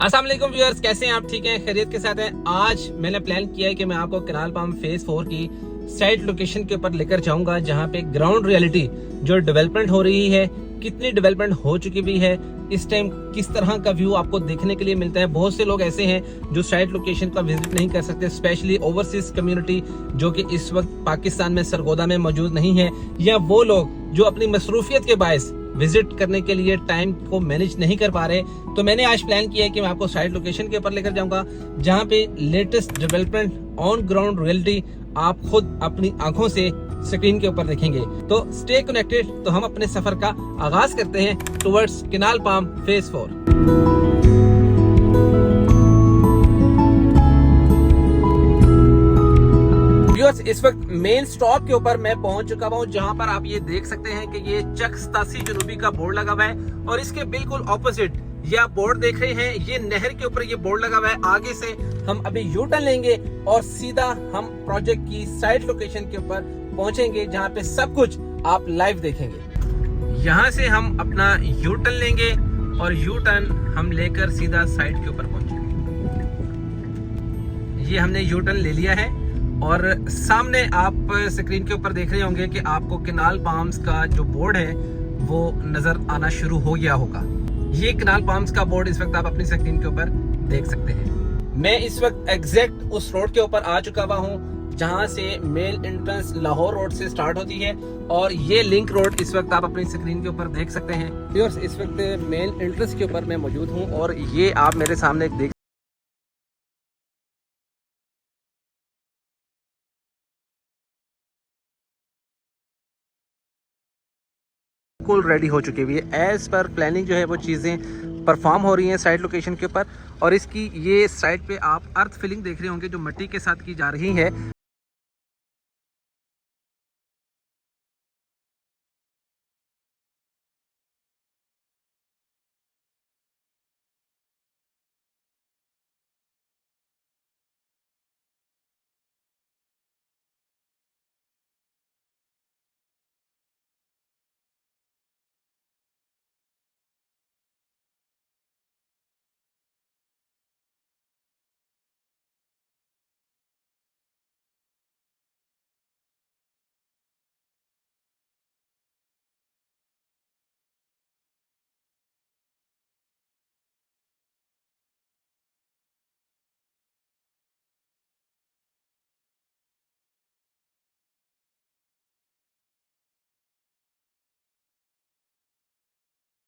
अस्सलाम वालेकुम व्यूअर्स, कैसे हैं आप? ठीक हैं, खैरियत के साथ हैं। आज मैंने प्लान किया है कि मैं आपको कैनाल पाम फेज 4 की साइट लोकेशन के ऊपर लेकर जाऊंगा, जहां पे ग्राउंड रियलिटी जो डेवलपमेंट हो रही है, कितनी डेवलपमेंट हो चुकी भी है, इस टाइम किस तरह का व्यू आपको देखने के लिए मिलता है। बहुत से लोग ऐसे हैं जो साइट लोकेशन का विजिट नहीं कर सकते, स्पेशली ओवरसीज कम्युनिटी जो कि इस वक्त पाकिस्तान में सरगोदा में मौजूद नहीं है, या वो लोग जो अपनी मसरूफियत के बायस विजिट करने के लिए टाइम को मैनेज नहीं कर पा रहे। तो मैंने आज प्लान किया है कि मैं आपको साइट लोकेशन के ऊपर लेकर जाऊंगा, जहां पे latest development on ground reality आप खुद अपनी आंखों से स्क्रीन के ऊपर देखेंगे। तो स्टे कनेक्टेड। तो हम अपने सफर का आगाज करते हैं टुवर्ड्स कैनाल पाम फेज 4। इस वक्त मेन स्टॉप के ऊपर मैं पहुंच चुका हूं, जहां पर आप ये देख सकते हैं कि ये चक 87 जनूबी का बोर्ड लगा हुआ है, और इसके बिल्कुल ऑपोजिट ये आप बोर्ड देख रहे हैं, ये नहर के ऊपर ये बोर्ड लगा हुआ है। आगे से हम अभी यू टर्न लेंगे और सीधा हम प्रोजेक्ट की साइट लोकेशन के ऊपर पहुंचेंगे, जहां पे सब कुछ आप लाइव देखेंगे। यहां से हम अपना यू टर्न लेंगे और यू टर्न हम लेकर सीधा साइट के ऊपर पहुंचेंगे। ये हमने यू टर्न ले लिया है और सामने आप स्क्रीन के ऊपर देख रहे होंगे कि आपको कैनाल पाम्स का जो बोर्ड है वो नजर आना शुरू हो गया होगा। ये कैनाल पाम्स का बोर्ड इस वक्त आप अपनी स्क्रीन के ऊपर देख सकते हैं। मैं इस वक्त एग्जैक्ट उस रोड के ऊपर आ चुका हुआ हूँ, जहां से मेन एंट्रेंस लाहौर रोड से स्टार्ट होती है, और ये लिंक रोड इस वक्त आप अपनी स्क्रीन के ऊपर देख सकते हैं। व्यूअर्स, इस वक्त मेन एंट्रेंस के ऊपर मैं मौजूद हूँ और ये आप मेरे सामने देख बिल्कुल रेडी हो चुकी हुई है। एज पर प्लानिंग जो है वो चीज़ें परफॉर्म हो रही हैं साइट लोकेशन के ऊपर। और इसकी ये साइट पे आप अर्थ फिलिंग देख रहे होंगे जो मिट्टी के साथ की जा रही है।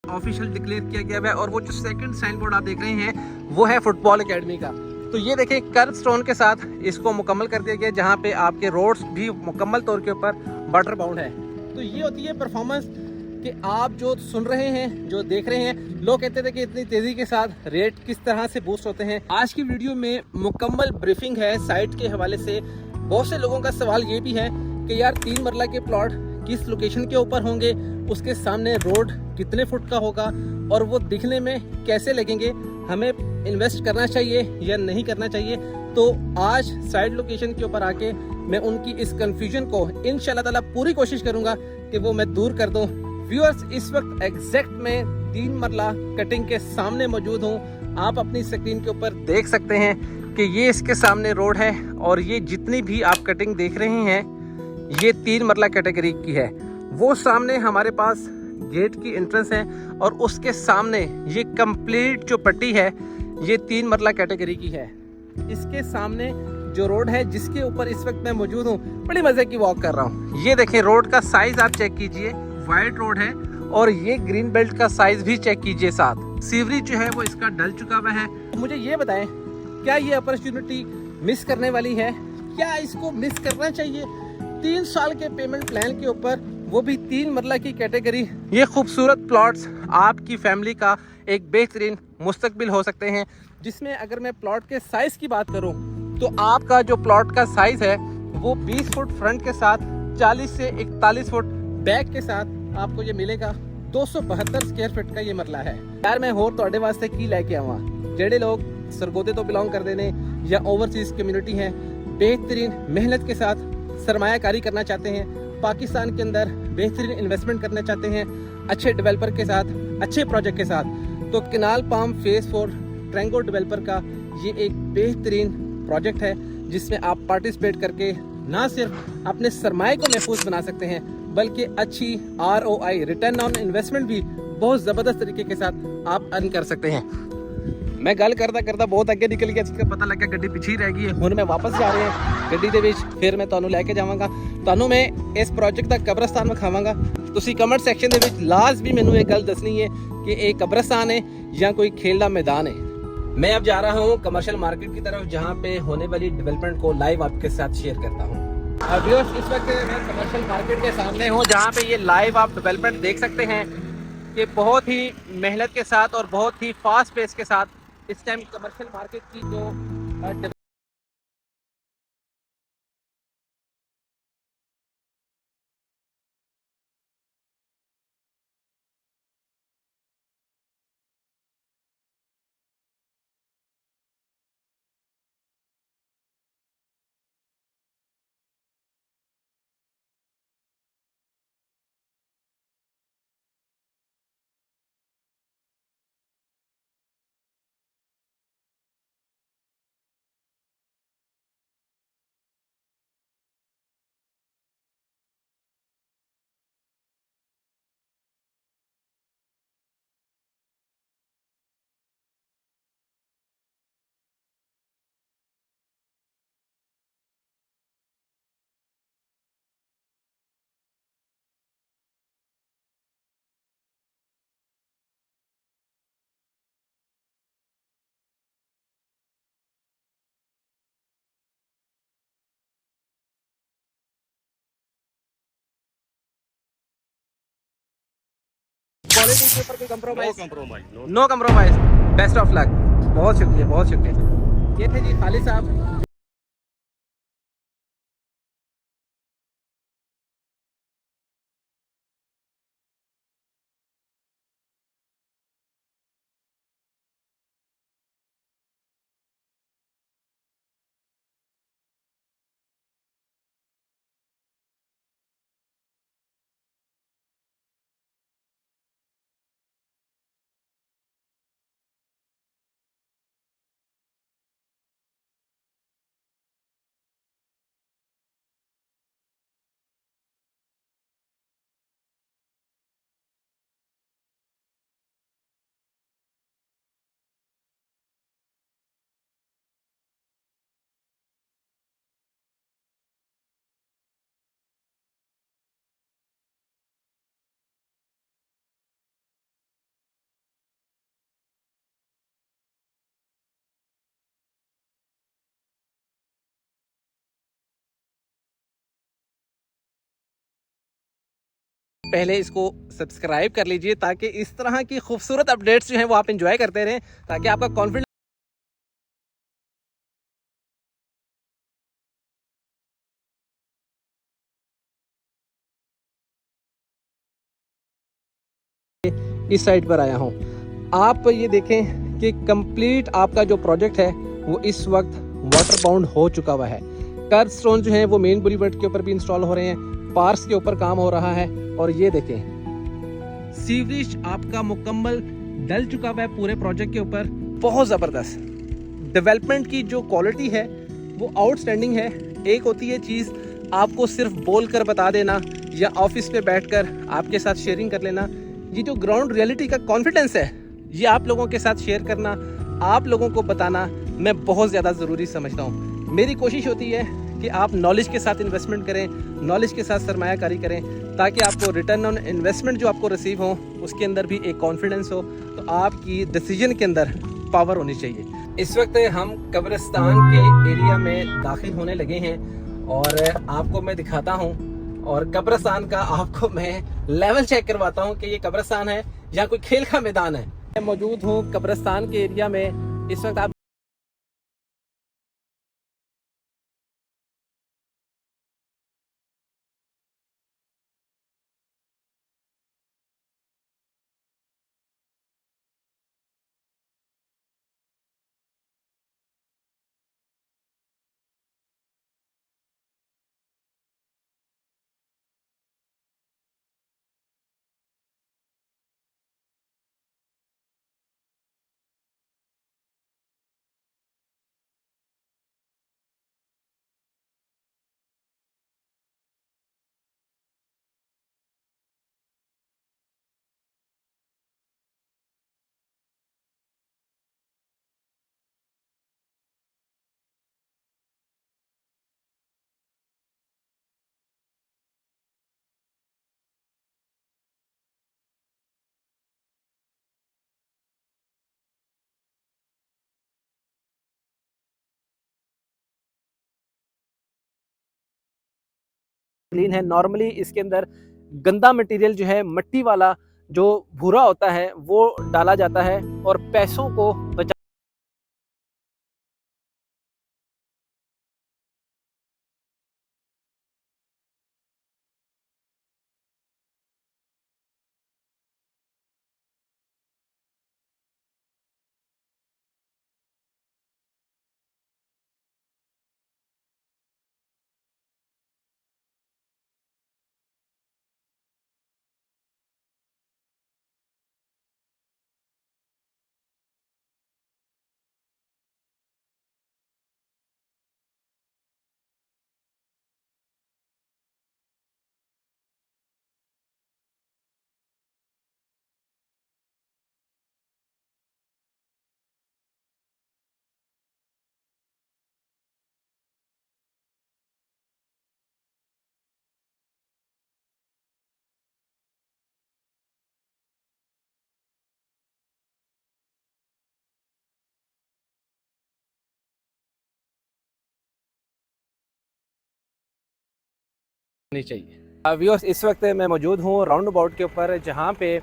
ऑफिशियल डिक्लेयर किया गया है, और वो जो सेकंड साइन बोर्ड आप देख रहे हैं वो है फुटबॉल एकेडमी का। तो ये देखिए कर्व स्टोन के साथ इसको मुकम्मल कर दिया गया, जहाँ पे आपके रोड्स भी मुकम्मल तौर के ऊपर वाटर बाउंड है। तो ये होती है परफॉर्मेंस कि आप जो सुन रहे हैं, जो देख रहे हैं। लोग कहते थे कि इतनी तेजी के साथ रेट किस तरह से बूस्ट होते हैं। आज की वीडियो में मुकम्मल ब्रीफिंग है साइट के हवाले से। बहुत से लोगों का सवाल ये भी है कि यार 3 मरला के प्लॉट किस लोकेशन के ऊपर होंगे, उसके सामने रोड कितने फुट का होगा, और वो दिखने में कैसे लगेंगे, हमें इन्वेस्ट करना चाहिए या नहीं करना चाहिए। तो आज साइट लोकेशन के ऊपर आके मैं उनकी इस कंफ्यूजन को इंशाल्लाह ताला पूरी कोशिश करूंगा कि वो मैं दूर कर दूं। व्यूअर्स, इस वक्त एग्जैक्ट में 3 मरला कटिंग के सामने मौजूद हूँ। आप अपनी स्क्रीन के ऊपर देख सकते हैं कि ये इसके सामने रोड है, और ये जितनी भी आप कटिंग देख रहे हैं ये 3 मरला कैटेगरी की है। वो सामने हमारे पास गेट की एंट्रेंस है, और उसके सामने ये कंप्लीट जो पट्टी है ये 3 मरला कैटेगरी की है। इसके सामने जो रोड है जिसके ऊपर इस वक्त मैं मौजूद हूँ, बड़ी मजे की वॉक कर रहा हूँ। ये देखें, रोड का साइज आप चेक कीजिए, वाइड रोड है, और ये ग्रीन बेल्ट का साइज भी चेक कीजिए। साथ सीवरेज जो है वो इसका डल चुका हुआ है। मुझे ये बताएं, क्या ये अपॉर्चुनिटी मिस करने वाली है? क्या इसको मिस करना चाहिए? 3 साल के पेमेंट प्लान के ऊपर, वो भी 3 मरला की कैटेगरी। ये खूबसूरत प्लॉट्स आपकी फैमिली का एक बेहतरीन मुस्तकबिल हो सकते हैं, जिसमें अगर मैं प्लॉट के साइज की बात करूं तो आपका जो प्लॉट का साइज है वो 20 फुट फ्रंट के साथ 40 से 41 फुट बैक के साथ आपको ये मिलेगा। 272 स्क्वायर फीट का ये मरला है। यार मैं होर तोड़े वास्ते की लेके आवा, जेडे लोग सरगोदे तो बिलोंग करते ने या ओवरसीज कम्युनिटी हैं, बेहतरीन मेहनत के साथ सरमायाकारी करना चाहते हैं, पाकिस्तान के अंदर बेहतरीन इन्वेस्टमेंट करना चाहते हैं, अच्छे डेवलपर के साथ, अच्छे प्रोजेक्ट के साथ, तो कैनाल पाम फेज 4 ट्रैंगो डेवलपर का ये एक बेहतरीन प्रोजेक्ट है जिसमें आप पार्टिसिपेट करके ना सिर्फ अपने सरमाए को महफूज बना सकते हैं बल्कि अच्छी ROI रिटर्न ऑन इन्वेस्टमेंट भी बहुत ज़बरदस्त तरीके के साथ आप अर्न कर सकते हैं। मैं गल करता करता बहुत अगे निकल गया, जिसका पता लग गया गड्डी पिछे ही रह गई है। हुण मैं वापस जा रहे हैं गड्डी ਦੇ ਵਿੱਚ, फिर मैं ਤੁਹਾਨੂੰ ਲੈ ਕੇ ਜਾਵਾਂਗਾ, ਤੁਹਾਨੂੰ मैं इस प्रोजेक्ट ਦਾ ਕਬਰਸਤਾਨ ਵਿਖਾਵਾਂਗਾ। ਤੁਸੀਂ ਕਮੈਂਟ ਸੈਕਸ਼ਨ ਦੇ ਵਿੱਚ ਲਾਜ਼ਮੀ ਮੈਨੂੰ ਇਹ ਗੱਲ ਦੱਸਣੀ है कि ये कब्रिस्तान है या कोई खेल का मैदान है। मैं अब जा रहा हूँ कमर्शियल मार्केट की तरफ जहाँ पे होने वाली डेवलपमेंट को लाइव आपके साथ शेयर करता हूँ। व्यूअर्स, इस वक्त मैं कमर्शियल मार्केट के सामने हूँ जहाँ पे ये लाइव आप डेवलपमेंट देख सकते हैं कि बहुत ही मेहनत के साथ और बहुत ही फास्ट पेस के साथ इस टाइम कमर्शियल मार्केट की जो क्वालिटी के ऊपर कोई compromise, no compromise. Best of luck, बहुत शुक्रिया, बहुत शुक्रिया। ये थे जी खालिद साहब। पहले इसको सब्सक्राइब कर लीजिए ताकि इस तरह की खूबसूरत अपडेट्स जो हैं वो आप इंजॉय करते रहें, ताकि आपका कॉन्फिडेंस इस साइड पर आया हूँ। आप ये देखें कि कंप्लीट आपका जो प्रोजेक्ट है वो इस वक्त वाटर बाउंड हो चुका हुआ है। कर्व स्टोन जो है वो मेन बुरीवर्ट के ऊपर भी इंस्टॉल हो रहे हैं, पार्स के ऊपर काम हो रहा है। और ये देखें सीवरेज आपका मुकम्मल डल चुका हुआ है पूरे प्रोजेक्ट के ऊपर। बहुत ज़बरदस्त डेवलपमेंट की जो क्वालिटी है वो आउटस्टैंडिंग है। एक होती है चीज़ आपको सिर्फ बोल कर बता देना या ऑफिस पे बैठकर आपके साथ शेयरिंग कर लेना, ये जो ग्राउंड रियलिटी का कॉन्फिडेंस है ये आप लोगों के साथ शेयर करना, आप लोगों को बताना मैं बहुत ज़्यादा ज़रूरी समझता हूँ। मेरी कोशिश होती है कि आप नॉलेज के साथ इन्वेस्टमेंट करें, नॉलेज के साथ सरमायाकारी करें, ताकि आपको रिटर्न ऑन इन्वेस्टमेंट जो आपको रिसीव हो उसके अंदर भी एक कॉन्फिडेंस हो, तो आपकी डिसीजन के अंदर पावर होनी चाहिए। इस वक्त हम कब्रिस्तान के एरिया में दाखिल होने लगे हैं और आपको मैं दिखाता हूँ और कब्रिस्तान का आपको मैं लेवल चेक करवाता हूँ कि ये कब्रिस्तान है या कोई खेल का मैदान है। मैं मौजूद हूँ कब्रिस्तान के एरिया में। इस वक्त आप क्लीन है। नॉर्मली इसके अंदर गंदा मटेरियल जो है, मिट्टी वाला जो भूरा होता है वो डाला जाता है और पैसों को बचा नहीं चाहिए। व्यूअर्स, इस वक्त मैं मौजूद हूँ राउंड अबाउट के ऊपर, जहाँ पे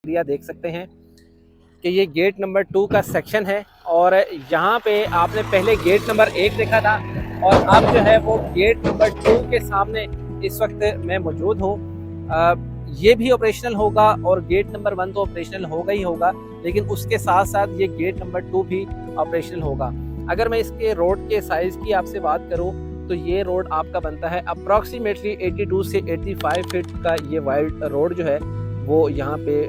80देख सकते हैं कि ये गेट नंबर 2 का सेक्शन है और यहाँ पे आपने पहले गेट नंबर 1 देखा था और अब जो है वो गेट नंबर 2 के सामने इस वक्त मैं मौजूद हूँ। ये भी ऑपरेशनल होगा और गेट नंबर 1 तो ऑपरेशनल होगा ही होगा, लेकिन उसके साथ साथ ये गेट नंबर 2 भी ऑपरेशनल होगा। अगर मैं इसके रोड के साइज़ की आपसे बात करूँ तो ये रोड आपका बनता है अप्रॉक्सीमेटली 82 से 85 फीट का। ये वाइड रोड जो है वो यहाँ पे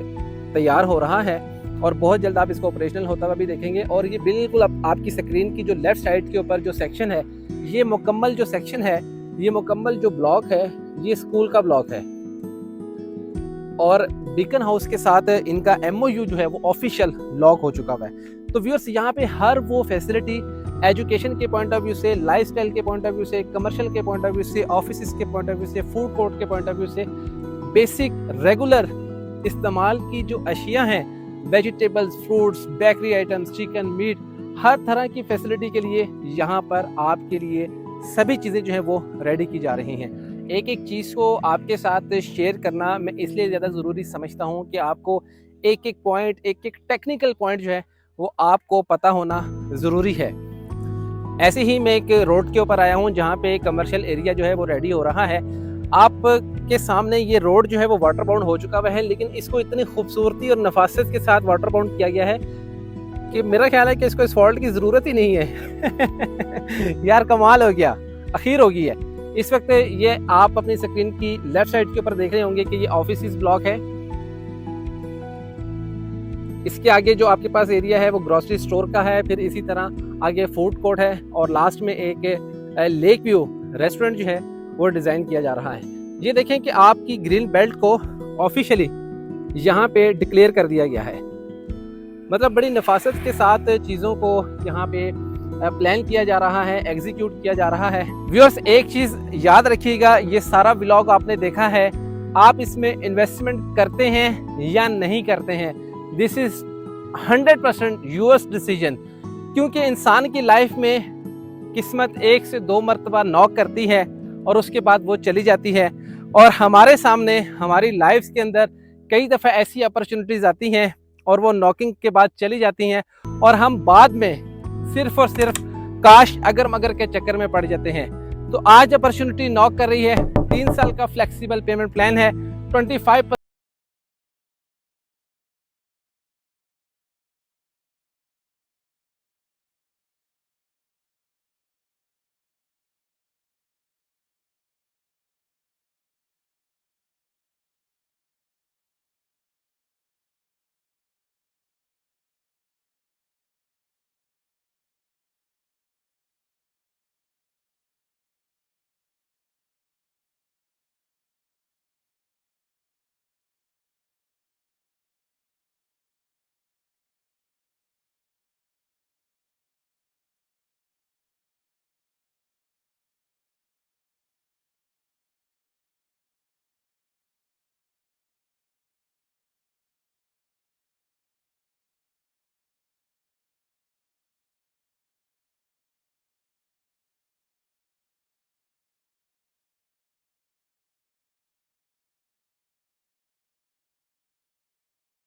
तैयार हो रहा है और बहुत जल्द आप इसको ऑपरेशनल होता हुआ भी देखेंगे। और ये बिल्कुल आपकी स्क्रीन की जो लेफ्ट साइड के ऊपर जो सेक्शन है, ये मुकम्मल जो सेक्शन है, ये मुकम्मल जो ब्लॉक है, ये स्कूल का ब्लॉक है और बीकन हाउस के साथ इनका MOU जो है वो ऑफिशियल लॉक हो चुका हुआ है। तो व्यूअर्स, यहाँ पे हर वो फैसिलिटी एजुकेशन के पॉइंट ऑफ व्यू से, लाइफस्टाइल के पॉइंट ऑफ व्यू से, कमर्शियल के पॉइंट ऑफ व्यू से, ऑफिस के पॉइंट ऑफ व्यू से, फूड कोर्ट के पॉइंट ऑफ व्यू से, बेसिक रेगुलर इस्तेमाल की जो अशिया हैं, vegetables, fruits, bakery items, chicken, meat, हर तरह की फैसिलिटी के लिए यहाँ पर आपके लिए सभी चीज़ें जो है वो रेडी की जा रही हैं। एक एक चीज़ को आपके साथ शेयर करना मैं इसलिए ज़्यादा ज़रूरी समझता हूँ कि आपको एक एक पॉइंट, एक एक टेक्निकल पॉइंट जो है वो आपको पता होना ज़रूरी है। ऐसे ही मैं एक रोड के ऊपर आया हूँ जहाँ पे कमर्शियल एरिया जो है वो रेडी हो रहा है। आप के सामने ये रोड जो है वो वाटर बाउंड हो चुका हुआ है, लेकिन इसको इतनी खूबसूरती और नफासत के साथ वाटर बाउंड किया गया है कि मेरा ख्याल है कि इसको एस्फाल्ट की ज़रूरत ही नहीं है। यार कमाल हो गया, अखीर हो गई है। इस वक्त ये आप अपनी स्क्रीन की लेफ्ट साइड के ऊपर देख रहे होंगे कि ये ऑफिस ब्लॉक है। इसके आगे जो आपके पास एरिया है वो ग्रोसरी स्टोर का है, फिर इसी तरह आगे फूड कोर्ट है और लास्ट में एक लेक व्यू रेस्टोरेंट जो है वो डिज़ाइन किया जा रहा है। ये देखें कि आपकी ग्रीन बेल्ट को ऑफिशियली यहाँ पे डिक्लेयर कर दिया गया है। मतलब बड़ी नफासत के साथ चीज़ों को यहाँ पे प्लान किया जा रहा है, एग्जीक्यूट किया जा रहा है। व्यूअर्स, एक चीज़ याद रखिएगा, ये सारा व्लॉग आपने देखा है, आप इसमें इन्वेस्टमेंट करते हैं या नहीं करते हैं, दिस इज 100% यूअर्स डिसीजन। क्योंकि इंसान की लाइफ में किस्मत 1 से 2 मरतबा नॉक करती है और उसके बाद वो चली जाती है और हमारे सामने हमारी लाइफ के अंदर कई दफ़ा ऐसी अपॉर्चुनिटीज़ आती हैं और वो नॉकिंग के बाद चली जाती हैं और हम बाद में सिर्फ और सिर्फ काश अगर मगर के चक्कर में पड़ जाते हैं। तो आज अपॉर्चुनिटी नॉक कर रही है। 3 साल का फ्लेक्सिबल पेमेंट प्लान है, 25%